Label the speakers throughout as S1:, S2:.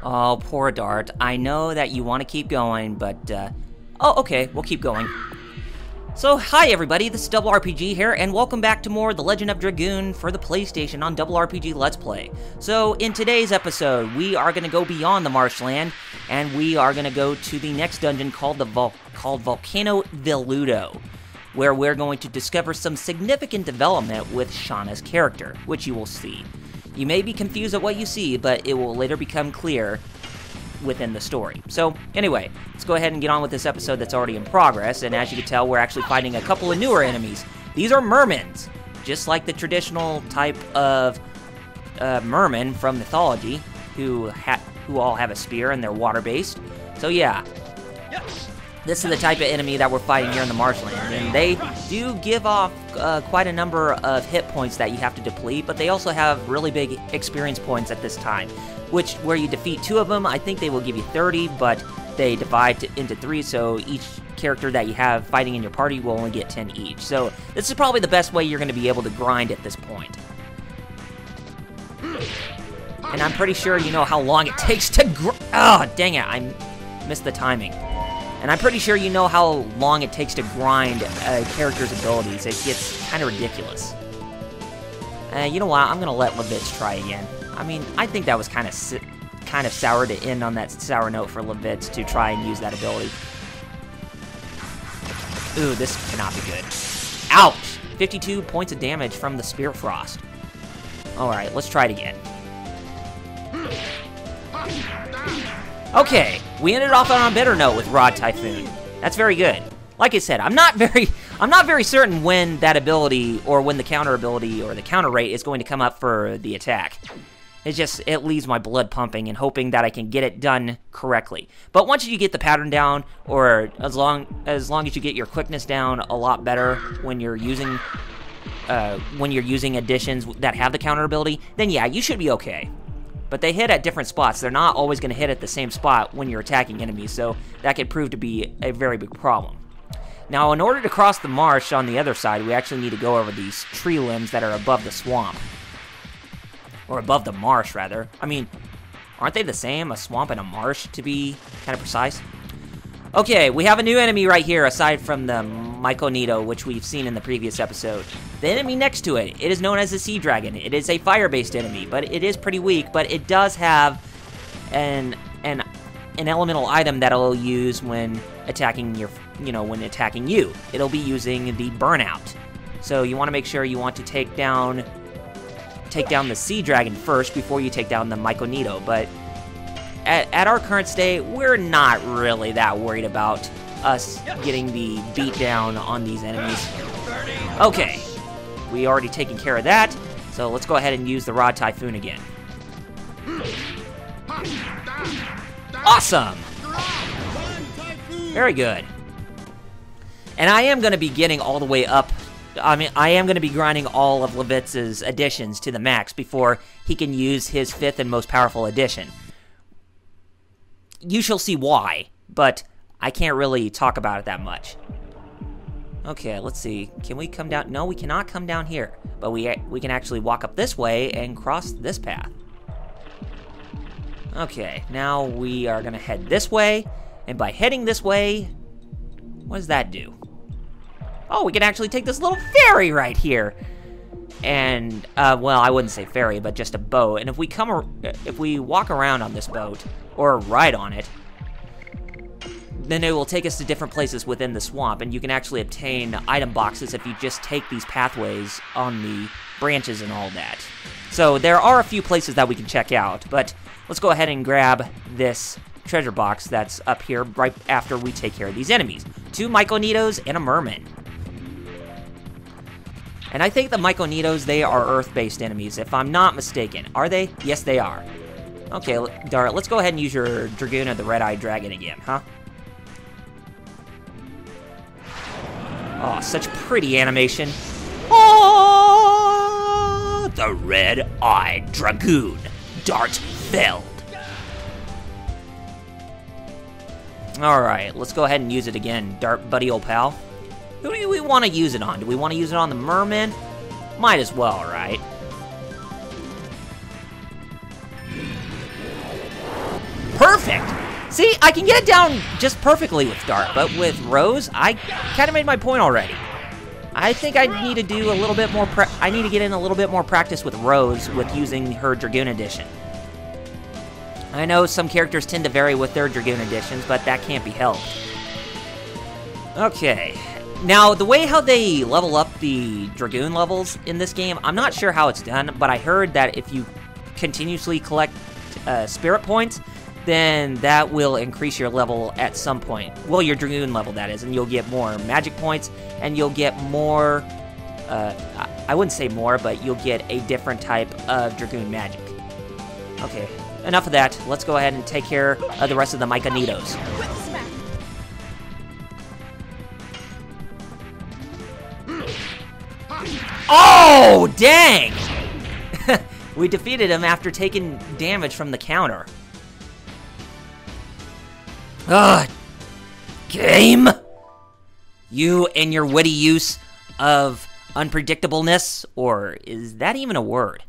S1: Oh, poor Dart. I know that you want to keep going, but, oh, okay, we'll keep going. So, hi everybody, this is Double RPG here, and welcome back to more The Legend of Dragoon for the PlayStation on Double RPG Let's Play. So, in today's episode, we are going to go beyond the marshland, and we are going to go to the next dungeon called Volcano Veludo, where we're going to discover some significant development with Shauna's character, which you will see. You may be confused at what you see, but it will later become clear within the story. So, anyway, let's go ahead and get on with this episode that's already in progress, and as you can tell, we're actually fighting a couple of newer enemies. These are mermens, just like the traditional type of merman from mythology, who all have a spear and they're water-based. So yeah, this is the type of enemy that we're fighting here in the marshland, and they do give off quite a number of hit points that you have to deplete, but they also have really big experience points at this time, which where you defeat 2 of them, I think they will give you 30, but they divide into 3, so each character that you have fighting in your party will only get 10 each. So this is probably the best way you're going to be able to grind at this point. And I'm pretty sure you know how long it takes to oh, dang it, I missed the timing. And I'm pretty sure you know how long it takes to grind a character's abilities. It gets kind of ridiculous. You know what? I'm gonna let Levitz try again. I mean, I think that was kind of sour to end on that sour note for Levitz to try and use that ability. Ooh, this cannot be good. Ouch! 52 points of damage from the Spear Frost. Alright, let's try it again. Okay, we ended off on a better note with Rod Typhoon. That's very good. Like I said, I'm not very certain when that ability, or when the counter ability, or the counter rate is going to come up for the attack. It leaves my blood pumping and hoping that I can get it done correctly. But once you get the pattern down, or as long as you get your quickness down a lot better when you're using additions that have the counter ability, then yeah, you should be okay. But they hit at different spots. They're not always going to hit at the same spot when you're attacking enemies, so that could prove to be a very big problem. Now, in order to cross the marsh on the other side, we actually need to go over these tree limbs that are above the swamp. Or above the marsh, rather. I mean, aren't they the same? A swamp and a marsh, to be kind of precise? Okay, we have a new enemy right here, aside from the Myconito, which we've seen in the previous episode. The enemy next to it is known as the Sea Dragon. It is a fire-based enemy, but it is pretty weak, but it does have an elemental item that it'll use when attacking you. It'll be using the Burnout. So you want to make sure you want to take down the Sea Dragon first before you take down the Myconito, but at our current state, we're not really that worried about us getting the beat down on these enemies. Okay, we already taken care of that, so let's go ahead and use the Rod Typhoon again. Awesome! Very good. And I am going to be getting all the way up. I am going to be grinding all of Levitz's additions to the max before he can use his 5th and most powerful addition. You shall see why, but I can't really talk about it that much. Okay, let's see. Can we come down? No, we cannot come down here, but we can actually walk up this way and cross this path. Okay, now we are going to head this way, and by heading this way, what does that do? Oh, we can actually take this little ferry right here. And, well, I wouldn't say ferry, but just a boat. And if we walk around on this boat, or ride on it, then it will take us to different places within the swamp, and you can actually obtain item boxes if you just take these pathways on the branches and all that. So there are a few places that we can check out, but let's go ahead and grab this treasure box that's up here right after we take care of these enemies. 2 Myconitos and a merman. And I think the Myconitos, they are earth-based enemies, if I'm not mistaken. Are they? Yes, they are. Okay, Dart, let's go ahead and use your Dragoon of the Red-Eyed Dragon again, huh? Oh, such pretty animation. Oh, the Red-Eyed Dragoon, Dart Feld. Alright, let's go ahead and use it again, Dart Buddy Old Pal. Who do we want to use it on? Do we want to use it on the merman? Might as well, right? perfect! See, I can get it down just perfectly with Dart, but with Rose, I kind of made my point already. I think I need to do a little bit more I need to get in a little bit more practice with Rose with using her Dragoon Edition. I know some characters tend to vary with their Dragoon Editions, but that can't be helped. Okay. Now, the way how they level up the Dragoon levels in this game, I'm not sure how it's done, but I heard that if you continuously collect spirit points, then that will increase your level at some point. Well, your Dragoon level, that is, and you'll get more magic points, and you'll get more, I wouldn't say more, but you'll get a different type of Dragoon magic. Okay, enough of that. Let's go ahead and take care of the rest of the Myconitos. Oh, dang! We defeated him after taking damage from the counter. Ugh. Game? You and your witty use of unpredictableness, or is that even a word?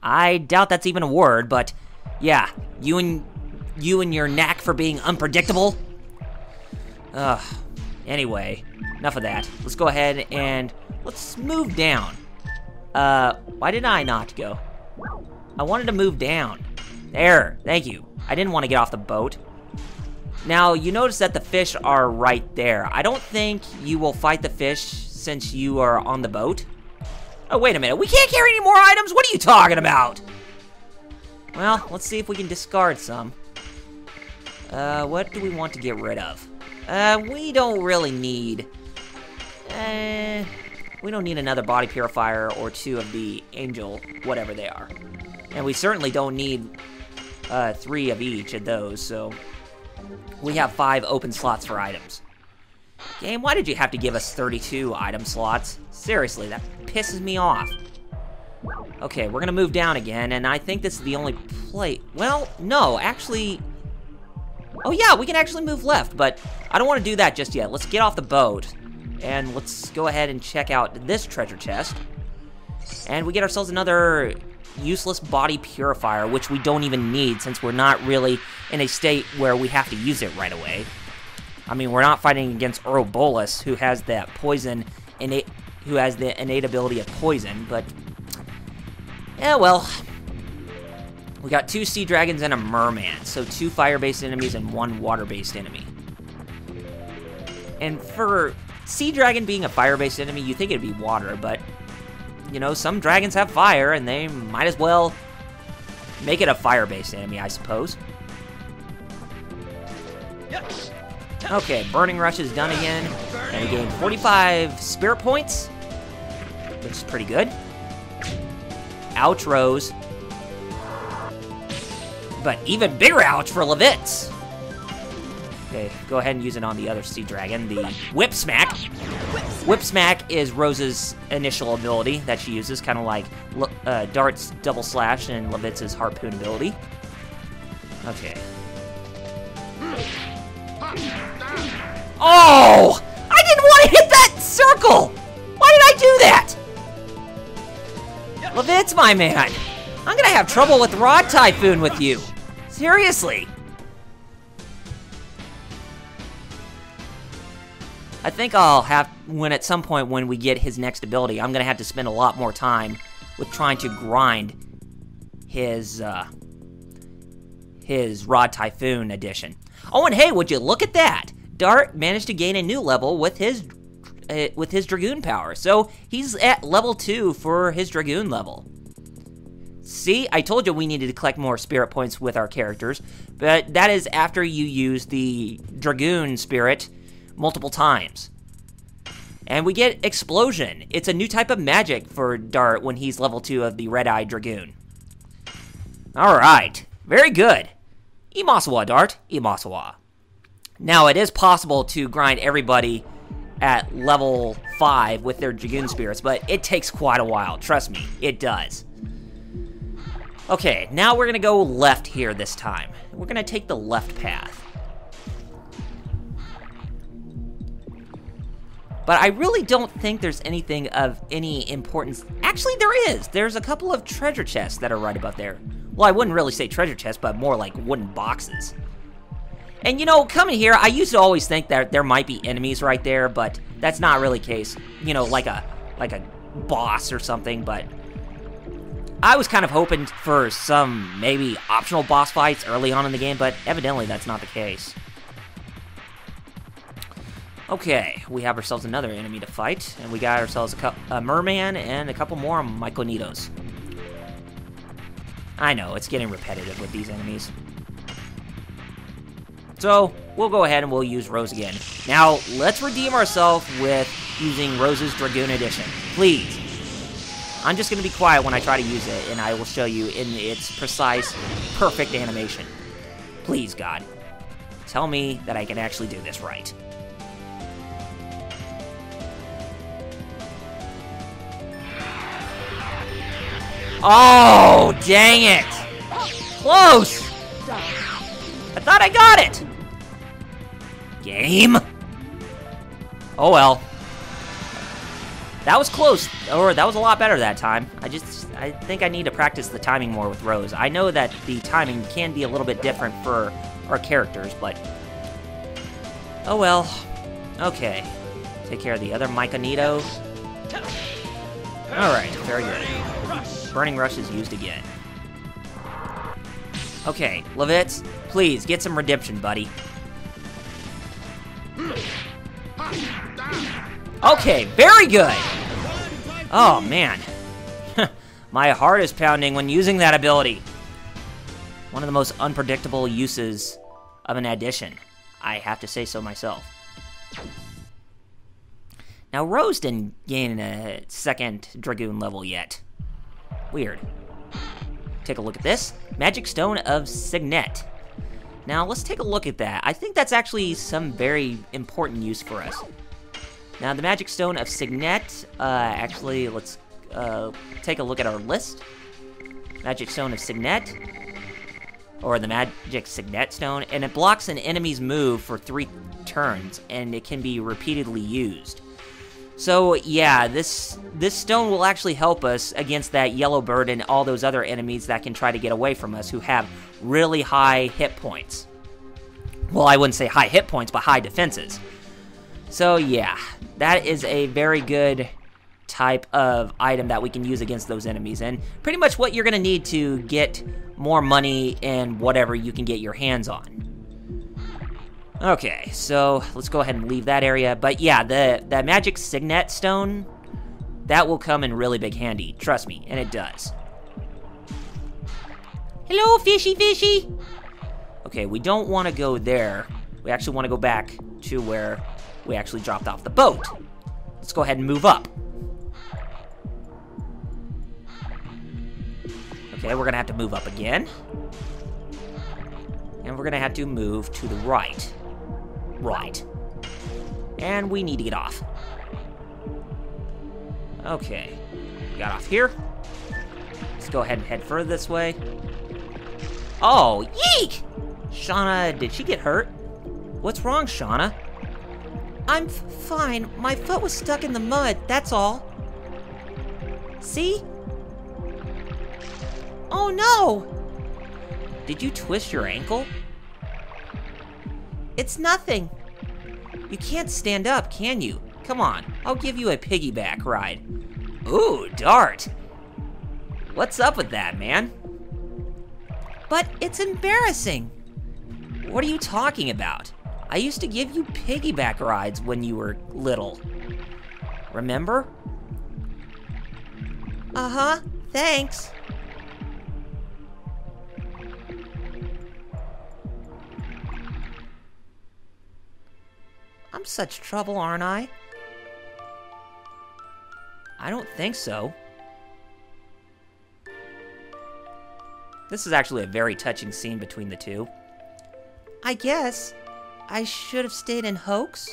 S1: I doubt that's even a word, but yeah, you and your knack for being unpredictable. Ugh. Anyway, enough of that. Let's go ahead and let's move down. Why did I not go? I wanted to move down. There, thank you. I didn't want to get off the boat. Now, you notice that the fish are right there. I don't think you will fight the fish since you are on the boat. Oh, wait a minute. We can't carry any more items? What are you talking about? Well, let's see if we can discard some. What do we want to get rid of? We don't really need... we don't need another body purifier or 2 of the angel, whatever they are. And we certainly don't need 3 of each of those, so... We have 5 open slots for items. Game, why did you have to give us 32 item slots? Seriously, that pisses me off. Okay, we're gonna move down again, and I think this is the only place... Well, no, actually... Oh yeah, we can actually move left, but I don't want to do that just yet. Let's get off the boat, and let's go ahead and check out this treasure chest. And we get ourselves another useless body purifier, which we don't even need since we're not really in a state where we have to use it right away. I mean, we're not fighting against Ouroboros, who has that poison innate, who has the innate ability of poison, but yeah, well, we got 2 sea dragons and a merman, so 2 fire-based enemies and 1 water-based enemy. And for sea dragon being a fire-based enemy, you think it'd be water, but you know, some dragons have fire, and they might as well make it a fire-based enemy, I suppose. Okay, Burning Rush is done again, and we gain 45 spirit points, which is pretty good. Ouch, Rose. But even bigger ouch for Levitz. Okay, go ahead and use it on the other sea dragon, the Whip Smack. Whip Smack is Rose's initial ability that she uses, kind of like Dart's Double Slash and Levitz's Harpoon ability. Okay. Oh! I didn't want to hit that circle! Why did I do that? Levitz, my man! I'm gonna have trouble with Rod Typhoon with you. Seriously. I think I'll have, at some point when we get his next ability, I'm gonna have to spend a lot more time with trying to grind his Rod Typhoon edition. Oh, and hey, would you look at that? Dart managed to gain a new level with his Dragoon power, so he's at level 2 for his Dragoon level. See, I told you we needed to collect more spirit points with our characters, but that is after you use the Dragoon spirit multiple times. And we get Explosion. It's a new type of magic for Dart when he's level 2 of the Red-Eye Dragoon. Alright, very good. Imasawa, Dart, Imasawa. Now, it is possible to grind everybody at level 5 with their Dragoon spirits, but it takes quite a while. Trust me, it does. Okay, now we're gonna go left here this time. We're gonna take the left path. But I really don't think there's anything of any importance. Actually, there is. There's a couple of treasure chests that are right about there. Well, I wouldn't really say treasure chests, but more like wooden boxes. And you know, coming here, I used to always think that there might be enemies right there, but that's not really the case. You know, like a boss or something, but I was kind of hoping for some maybe optional boss fights early on in the game, but evidently that's not the case. Okay, we have ourselves another enemy to fight, and we got ourselves a merman and a couple more Myconidos. I know, it's getting repetitive with these enemies. So, we'll go ahead and we'll use Rose again. Now, let's redeem ourselves with using Rose's Dragoon Edition. Please. I'm just going to be quiet when I try to use it, and I will show you in its precise, perfect animation. Please, God. Tell me that I can actually do this right. Oh, dang it! Close! I thought I got it! Game? Oh well. That was close, or that was a lot better that time. I think I need to practice the timing more with Rose. I know that the timing can be a little bit different for our characters, but... oh well. Okay. Take care of the other Myconito. Alright, very good. Burning Rush is used again. Okay, Levitz, please, get some redemption, buddy. Okay, very good! Oh, man. My heart is pounding when using that ability. One of the most unpredictable uses of an addition. I have to say so myself. Now, Rose didn't gain a second Dragoon level yet. Weird. Take a look at this. Magic Stone of Signet. Now, let's take a look at that. I think that's actually some very important use for us. Now, the Magic Stone of Signet, actually, let's take a look at our list. Magic Stone of Signet, or the Magic Signet Stone, and it blocks an enemy's move for 3 turns, and it can be repeatedly used. So, yeah, this stone will actually help us against that yellow bird and all those other enemies that can try to get away from us who have really high hit points. Well, I wouldn't say high hit points, but high defenses. So, yeah, that is a very good type of item that we can use against those enemies, and pretty much what you're going to need to get more money and whatever you can get your hands on. Okay, so let's go ahead and leave that area. But yeah, the Magic Signet Stone, that will come in really big handy. Trust me, and it does. Hello, fishy fishy! Okay, we don't want to go there. We actually want to go back to where we actually dropped off the boat. Let's go ahead and move up. Okay, we're going to have to move up again. And we're going to have to move to the right. Right. And we need to get off. Okay. Got off here. Let's go ahead and head further this way. Oh, yeek! Shauna, did she get hurt? What's wrong, Shauna? I'm fine. My foot was stuck in the mud, that's all. See? Oh no! Did you twist your ankle? It's nothing. You can't stand up, can you? Come on, I'll give you a piggyback ride. Ooh, Dart. What's up with that, man? But it's embarrassing. What are you talking about? I used to give you piggyback rides when you were little. Remember? Uh-huh, thanks. I'm such trouble, aren't I? I don't think so. This is actually a very touching scene between the two. I guess I should have stayed in Hoax.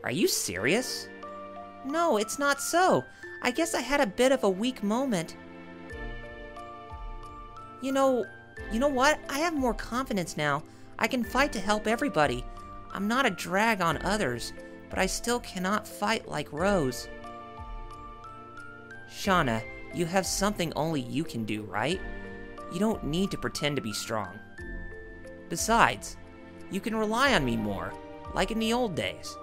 S1: Are you serious? No, it's not so. I guess I had a bit of a weak moment. You know what? I have more confidence now. I can fight to help everybody. I'm not a drag on others, but I still cannot fight like Rose. Shauna, You have something only you can do, right? You don't need to pretend to be strong. Besides, you can rely on me more, like in the old days.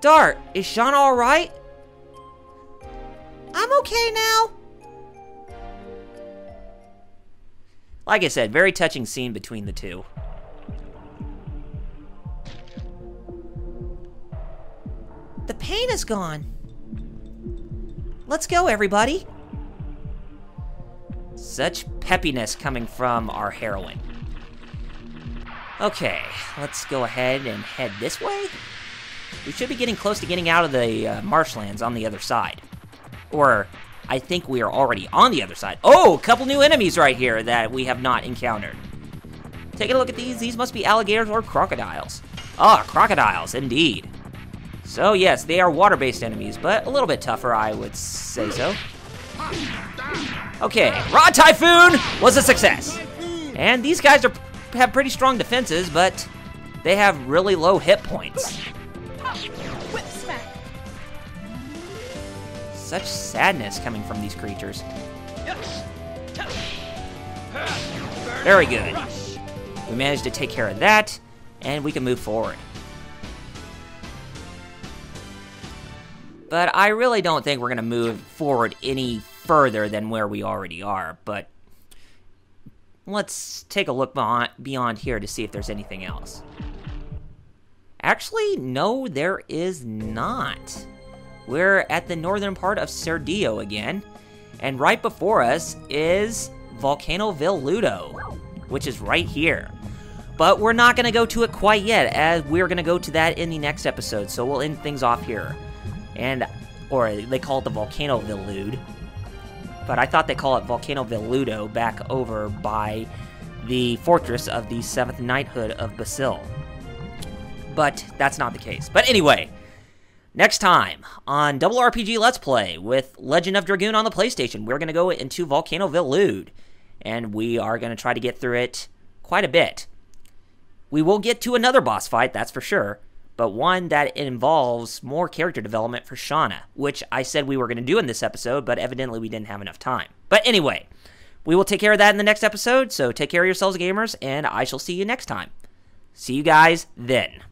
S1: Dart, is Shauna alright? I'm okay now. Like I said, very touching scene between the two. The pain is gone. Let's go, everybody. Such peppiness coming from our heroine. Okay, let's go ahead and head this way. We should be getting close to getting out of the marshlands on the other side. Or, I think we are already on the other side. Oh, a couple new enemies right here that we have not encountered. Taking a look at these. These must be alligators or crocodiles. Ah, crocodiles, indeed. So, yes, they are water-based enemies, but a little bit tougher, I would say so. Okay, Rod Typhoon was a success. And these guys have pretty strong defenses, but they have really low hit points. Such sadness coming from these creatures. Very good. We managed to take care of that, and we can move forward. But I really don't think we're going to move forward any further than where we already are. But let's take a look beyond here to see if there's anything else. Actually, no, there is not. We're at the northern part of Serdio again. And right before us is Volcano Veludo, which is right here. But we're not going to go to it quite yet, as we're going to go to that in the next episode. So we'll end things off here. Or they call it the Volcano Velude. But I thought they call it Volcano Veludo back over by the fortress of the 7th Knighthood of Basil. But that's not the case. But anyway, next time on Double RPG Let's Play with Legend of Dragoon on the PlayStation, we're going to go into Volcano Velude. And we are going to try to get through it quite a bit. We will get to another boss fight, that's for sure. But one that involves more character development for Shauna, which I said we were going to do in this episode, but evidently we didn't have enough time. But anyway, we will take care of that in the next episode, so take care of yourselves, gamers, and I shall see you next time. See you guys then.